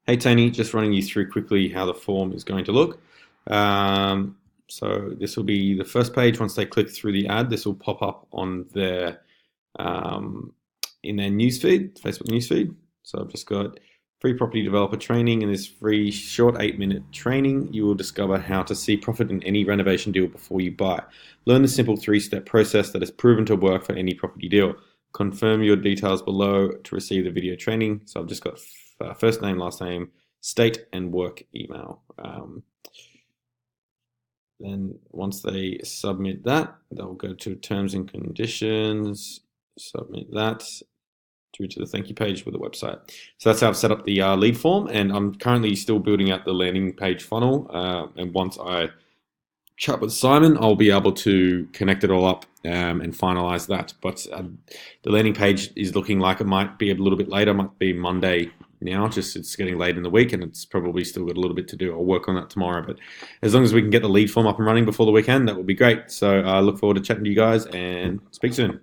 Hey Tony, just running you through quickly how the form is going to look. So this will be the first page. Once they click through the ad, this will pop up on their um, in their newsfeed, Facebook newsfeed. So I've just got free property developer training. In this free short 8-minute training, you will discover how to see profit in any renovation deal before you buy. Learn the simple 3-step process that is proven to work for any property deal. Confirm your details below to receive the video training. So I've just got first name, last name, state, and work email. Then once they submit that, they'll go to terms and conditions, submit that through to the thank you page with the website. So that's how I've set up the lead form, and I'm currently still building out the landing page funnel. And once I chat with Simon, I'll be able to connect it all up and finalize that. But the landing page is looking like it might be a little bit later, might be Monday now, just it's getting late in the week and it's probably still got a little bit to do. I'll work on that tomorrow, but as long as we can get the lead form up and running before the weekend, that would be great. So I look forward to chatting to you guys and speak soon.